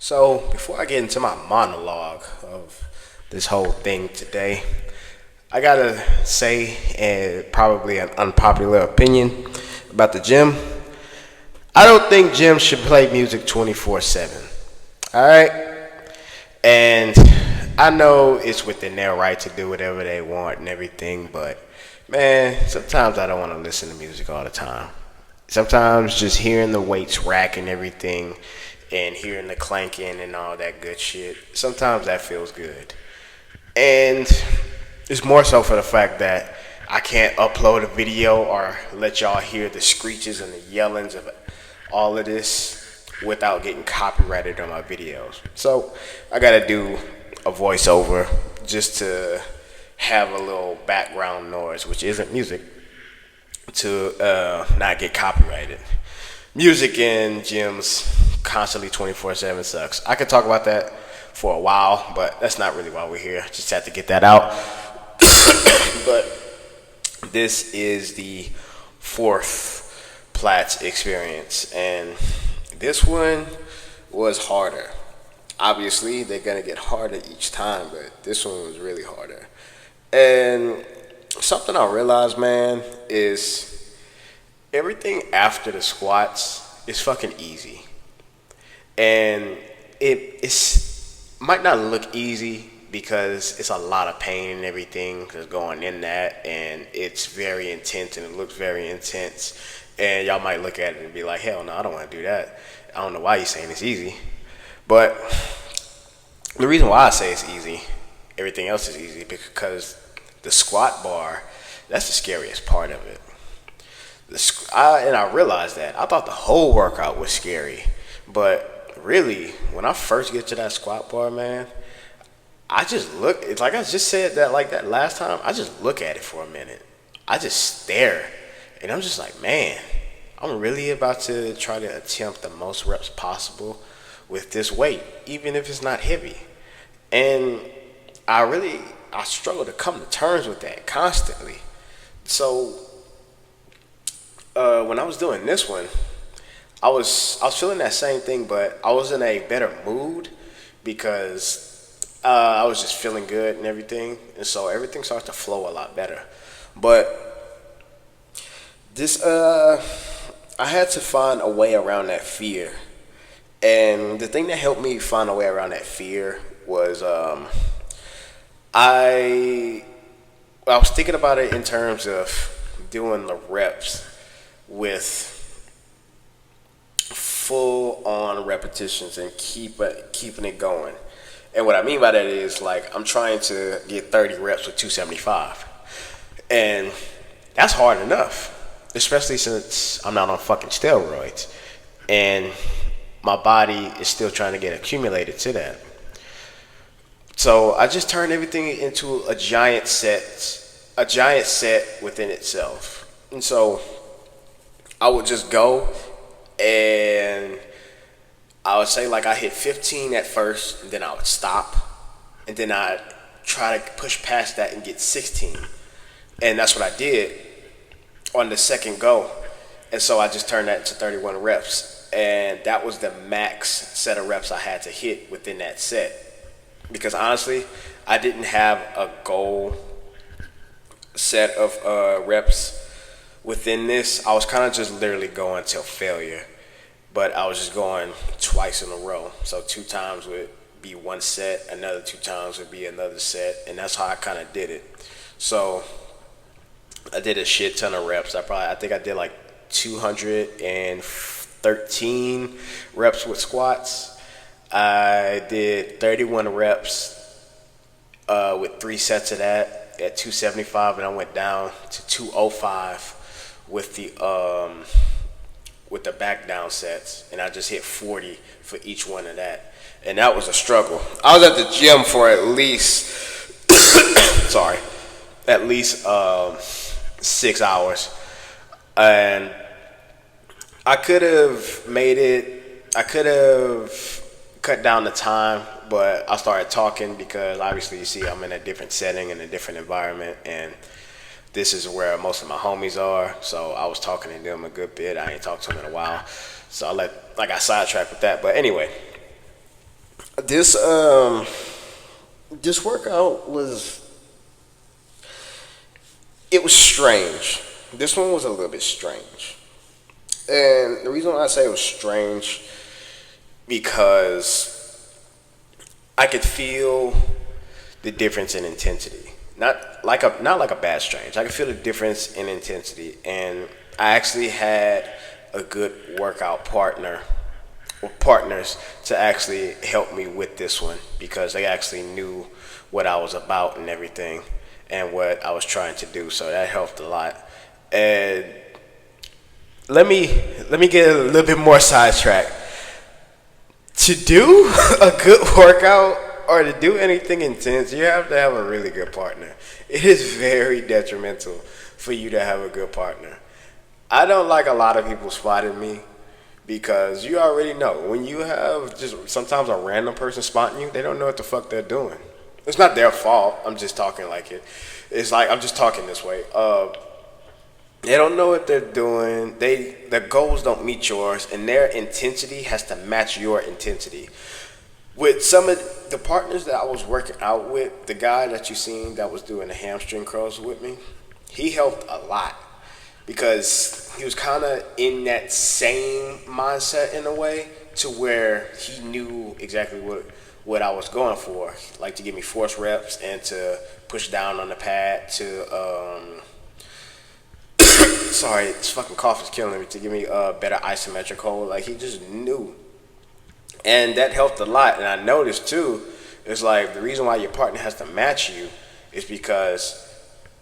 So, before I get into my monologue of this whole thing today, I gotta say, and probably an unpopular opinion about the gym. I don't think gyms should play music 24/7. Alright? And I know it's within their right to do whatever they want and everything, but man, sometimes I don't want to listen to music all the time. Sometimes just hearing the weights rack and everything and hearing the clanking and all that good shit, sometimes that feels good. And it's more so for the fact that I can't upload a video or let y'all hear the screeches and the yellings of all of this without getting copyrighted on my videos. So I gotta do a voiceover just to have a little background noise, which isn't music, to not get copyrighted. Music in gyms constantly 24/7 sucks. I could talk about that for a while, but that's not really why we're here. Just had to get that out. But this is the fourth Platz experience, and this one was harder. Obviously, they're gonna get harder each time, but this one was really harder. And something I realized, man, is everything after the squats is fucking easy. And it's might not look easy because it's a lot of pain and everything that's going in that, and it's very intense and it looks very intense. And y'all might look at it and be like, hell no, I don't want to do that. I don't know why you're saying it's easy. But the reason why I say it's easy, everything else is easy, because the squat bar, that's the scariest part of it. And I realized that. I thought the whole workout was scary. But really, when I first get to that squat bar, man, I just look. It's like I just said that like that last time. I just look at it for a minute. I just stare. And I'm just like, man, I'm really about to try to attempt the most reps possible with this weight, even if it's not heavy. And I struggle to come to terms with that constantly. So when I was doing this one, I was feeling that same thing, but I was in a better mood because I was just feeling good and everything, and so everything starts to flow a lot better. But this, I had to find a way around that fear, and the thing that helped me find a way around that fear was I I was thinking about it in terms of doing the reps with full on repetitions and keeping it going. And what I mean by that is, like, I'm trying to get 30 reps with 275. And that's hard enough, especially since I'm not on fucking steroids. And my body is still trying to get accumulated to that. So I just turned everything into a giant set within itself. And so I would just go, and I would say, like, I hit 15 at first, and then I would stop, and then I'd try to push past that and get 16. And that's what I did on the second go. And so I just turned that into 31 reps. And that was the max set of reps I had to hit within that set. Because honestly, I didn't have a goal set of reps within this. I was kind of just literally going till failure. But I was just going twice in a row. So 2 times would be one set, another 2 times would be another set. And that's how I kind of did it. So I did a shit ton of reps. I think I did like 213 reps with squats. I did 31 reps with 3 sets of that at 275, and I went down to 205 with the back down sets, and I just hit 40 for each one of that, and that was a struggle. I was at the gym for at least at least 6 hours, and I could have cut down the time, but I started talking because obviously, you see, I'm in a different setting, in a different environment, and this is where most of my homies are. So I was talking to them a good bit. I ain't talked to them in a while, so I got sidetracked with that. But anyway, This this workout was, it was strange. This one was a little bit strange. And the reason why I say it was strange because I could feel the difference in intensity. Not like a bad strange. I could feel the difference in intensity, and I actually had a good workout partner or partners to actually help me with this one because they actually knew what I was about and everything and what I was trying to do. So that helped a lot. And let me get a little bit more sidetracked. To do a good workout or to do anything intense, you have to have a really good partner. It is very detrimental for you to have a good partner. I don't like a lot of people spotting me because you already know when you have just sometimes a random person spotting you, they don't know what the fuck they're doing. It's not their fault. I'm just talking like it. It's like I'm just talking this way. They don't know what they're doing. Their goals don't meet yours, and their intensity has to match your intensity. With some of the partners that I was working out with, the guy that you seen that was doing the hamstring curls with me, he helped a lot because he was kind of in that same mindset in a way to where he knew exactly what I was going for, like to give me force reps and to push down on the pad to sorry, this fucking cough is killing me, to give me a better isometric hold. Like he just knew, and that helped a lot. And I noticed too, it's like the reason why your partner has to match you is because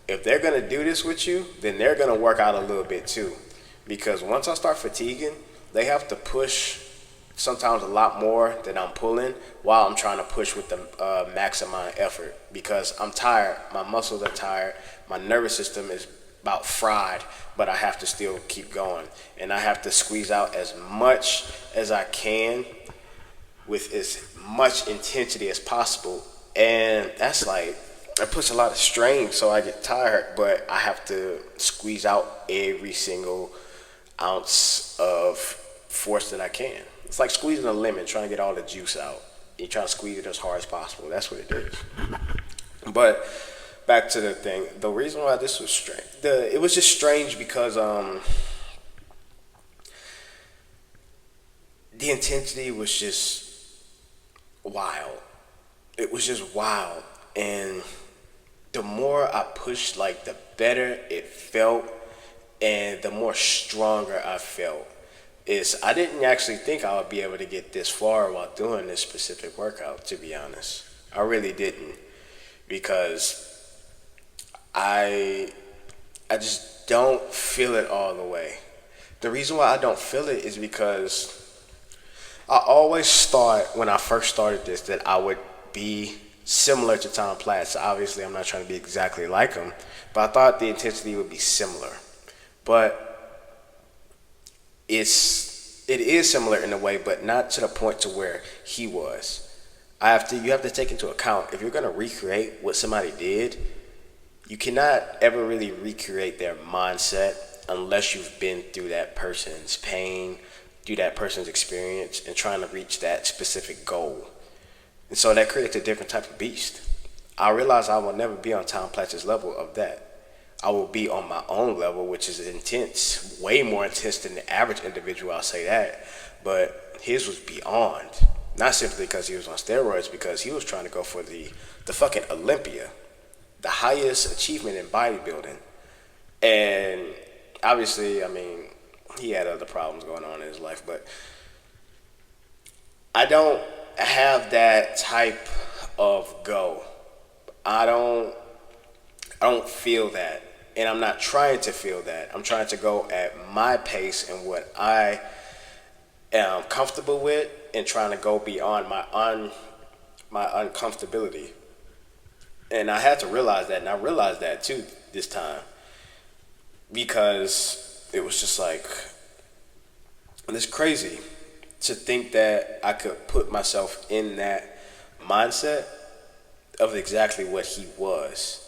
if they're gonna do this with you, then they're gonna work out a little bit too. Because once I start fatiguing, they have to push sometimes a lot more than I'm pulling while I'm trying to push with the max amount of effort because I'm tired, my muscles are tired, my nervous system is about fried, but I have to still keep going. And I have to squeeze out as much as I can with as much intensity as possible. And that's like, it puts a lot of strain, so I get tired, but I have to squeeze out every single ounce of force that I can. It's like squeezing a lemon, trying to get all the juice out. You try to squeeze it as hard as possible. That's what it is. But back to the thing. The reason why this was strange, it was just strange because the intensity was just wild. It was just wild, and the more I pushed, like the better it felt, and the more stronger I felt. Is I didn't actually think I would be able to get this far while doing this specific workout. To be honest, I really didn't because I just don't feel it all the way. The reason why I don't feel it is because I always thought when I first started this that I would be similar to Tom Platz. Obviously, I'm not trying to be exactly like him, but I thought the intensity would be similar. But it is similar in a way, but not to the point to where he was. You have to take into account if you're gonna recreate what somebody did, you cannot ever really recreate their mindset unless you've been through that person's pain, through that person's experience, and trying to reach that specific goal. And so that creates a different type of beast. I realize I will never be on Tom Platz's level of that. I will be on my own level, which is intense, way more intense than the average individual, I'll say that. But his was beyond. Not simply because he was on steroids, because he was trying to go for the fucking Olympia, the highest achievement in bodybuilding. And obviously, I mean, he had other problems going on in his life, but I don't have that type of go. I don't feel that. And I'm not trying to feel that. I'm trying to go at my pace and what I am comfortable with, and trying to go beyond my uncomfortability. And I had to realize that, and I realized that too this time, because it was just like, and it's crazy to think that I could put myself in that mindset of exactly what he was.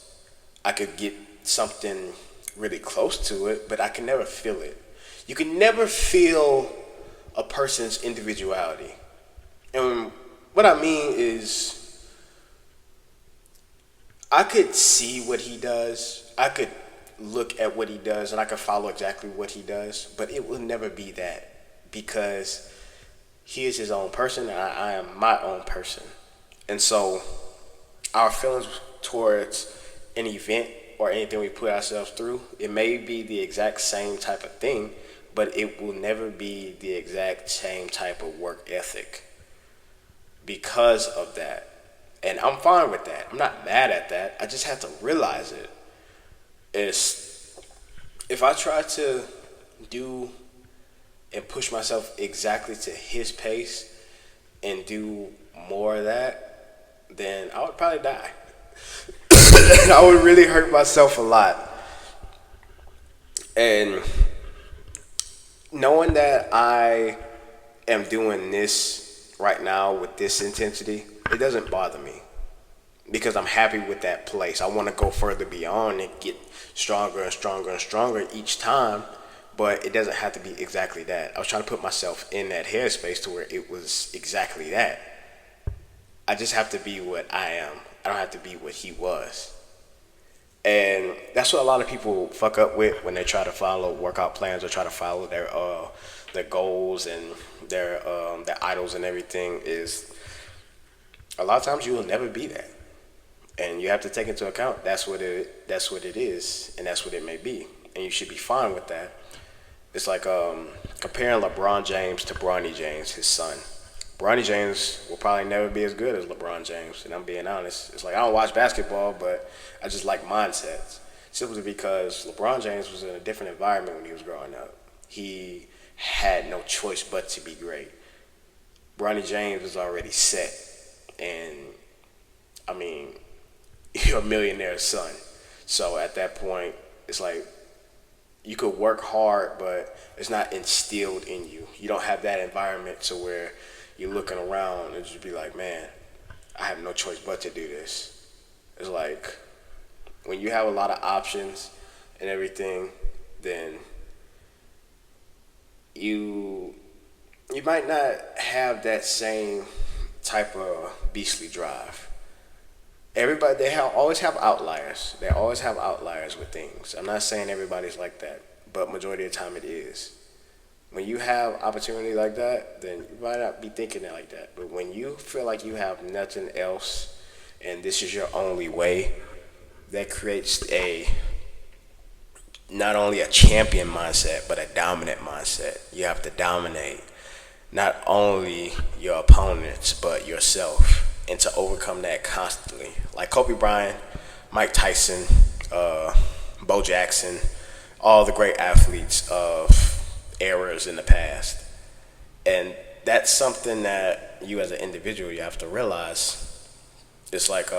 I could get something really close to it, but I can never feel it. You can never feel a person's individuality. And what I mean is, I could see what he does. I could look at what he does, and I could follow exactly what he does. But it will never be that, because he is his own person, and I am my own person. And so, our feelings towards an event or anything we put ourselves through, it may be the exact same type of thing, but it will never be the exact same type of work ethic because of that. And I'm fine with that. I'm not mad at that. I just have to realize it. It's, if I try to do and push myself exactly to his pace and do more of that, then I would probably die. And I would really hurt myself a lot. And knowing that I am doing this right now with this intensity, it doesn't bother me because I'm happy with that place. I want to go further beyond and get stronger and stronger and stronger each time, but it doesn't have to be exactly that. I was trying to put myself in that headspace to where it was exactly that. I just have to be what I am. I don't have to be what he was. And that's what a lot of people fuck up with when they try to follow workout plans or try to follow their goals and their idols and everything. Is a lot of times you will never be that, and you have to take into account that's what it is, and that's what it may be, and you should be fine with that. It's like comparing LeBron James to Bronny James, his son. Bronny James will probably never be as good as LeBron James, and I'm being honest. It's like I don't watch basketball, but I just like mindsets. Simply because LeBron James was in a different environment when he was growing up. He had no choice but to be great. Bronny James was already set, and I mean, you're a millionaire's son. So at that point, it's like you could work hard, but it's not instilled in you. You don't have that environment to where you're looking around and just be like, man, I have no choice but to do this. It's like when you have a lot of options and everything, then you might not have that same type of beastly drive. Everybody, always have outliers. They always have outliers with things. I'm not saying everybody's like that, but majority of the time it is. When you have opportunity like that, then you might not be thinking it like that. But when you feel like you have nothing else and this is your only way, that creates not only a champion mindset, but a dominant mindset. You have to dominate not only your opponents, but yourself, and to overcome that constantly. Like Kobe Bryant, Mike Tyson, Bo Jackson, all the great athletes of eras in the past. And that's something that you as an individual, you have to realize. It's like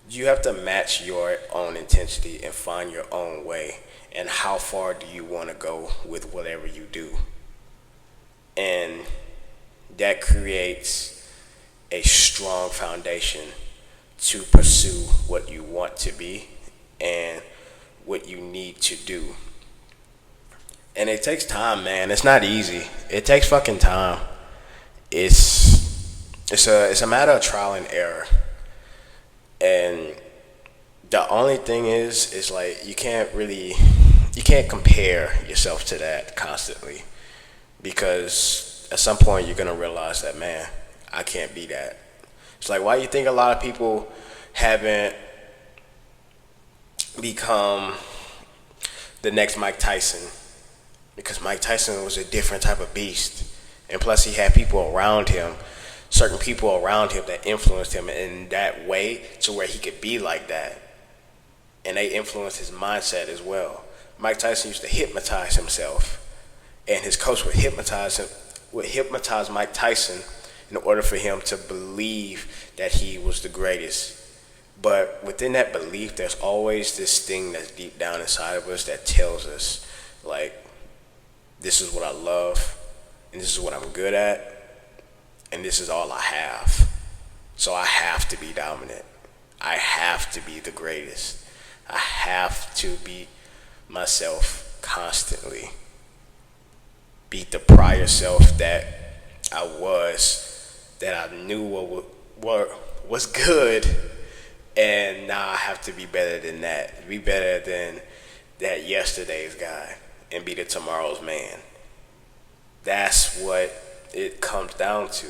you have to match your own intensity and find your own way, and how far do you want to go with whatever you do. And that creates a strong foundation to pursue what you want to be and what you need to do. And it takes time, man. It's not easy. It takes fucking time. It's a matter of trial and error. And the only thing is like you can't compare yourself to that constantly, because at some point you're gonna realize that, man, I can't be that. It's like, why you think a lot of people haven't become the next Mike Tyson? Because Mike Tyson was a different type of beast. And plus he had people around him, certain people around him that influenced him in that way to where he could be like that. And they influenced his mindset as well. Mike Tyson used to hypnotize himself. And his coach would hypnotize Mike Tyson in order for him to believe that he was the greatest. But within that belief, there's always this thing that's deep down inside of us that tells us, like, this is what I love, and this is what I'm good at, and this is all I have. So I have to be dominant. I have to be the greatest. I have to beat myself constantly. Beat the prior self that I was that I knew what was good, and now I have to be better than that. Be better than that yesterday's guy and be the tomorrow's man. That's what it comes down to.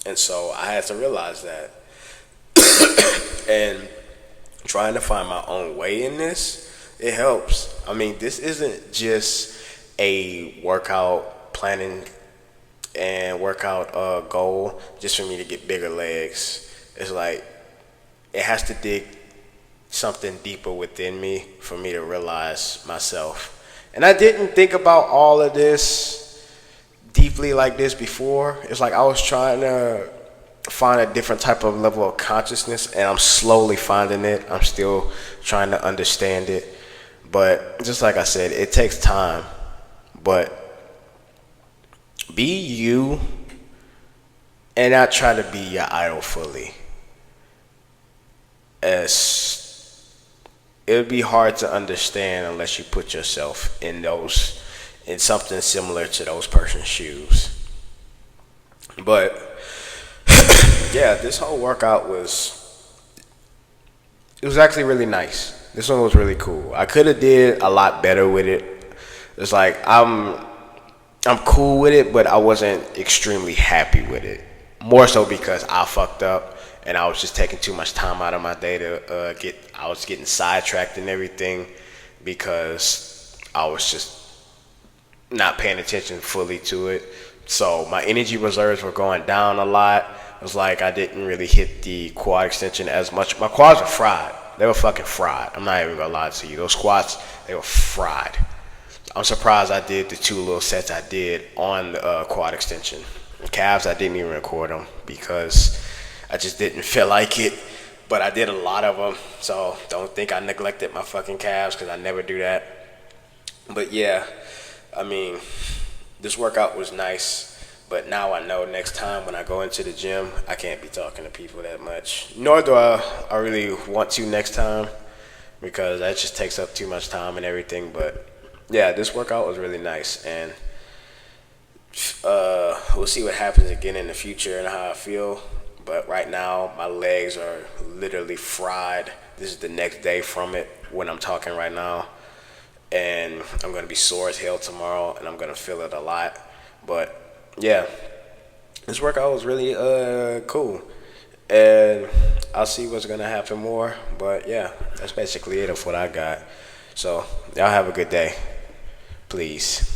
And so I had to realize that. And trying to find my own way in this, it helps. I mean, this isn't just a workout planning and workout goal just for me to get bigger legs. It's like it has to dig something deeper within me for me to realize myself. And I didn't think about all of this deeply like this before. It's like I was trying to find a different type of level of consciousness, and I'm slowly finding it. I'm still trying to understand it. But just like I said, it takes time. But be you and not try to be your idol fully. As it would be hard to understand unless you put yourself in something similar to those person's shoes. But yeah, this whole workout was actually really nice. This one was really cool. I could have did a lot better with it. It's like I'm cool with it, but I wasn't extremely happy with it. More so because I fucked up and I was just taking too much time out of my day to I was getting sidetracked and everything because I was just not paying attention fully to it. So my energy reserves were going down a lot. It was like I didn't really hit the quad extension as much. My quads were fried. They were fucking fried. I'm not even gonna lie to you. Those squats, they were fried. I'm surprised I did the 2 little sets I did on the quad extension. The calves, I didn't even record them because I just didn't feel like it. But I did a lot of them, so don't think I neglected my fucking calves because I never do that. But yeah, I mean, this workout was nice. But now I know next time when I go into the gym, I can't be talking to people that much. Nor do I really want to next time because that just takes up too much time and everything. But yeah, this workout was really nice. And we'll see what happens again in the future and how I feel. But right now, my legs are literally fried. This is the next day from it when I'm talking right now. And I'm going to be sore as hell tomorrow, and I'm going to feel it a lot. But yeah, this workout was really cool. And I'll see what's going to happen more. But yeah, that's basically it of what I got. So y'all have a good day. Please.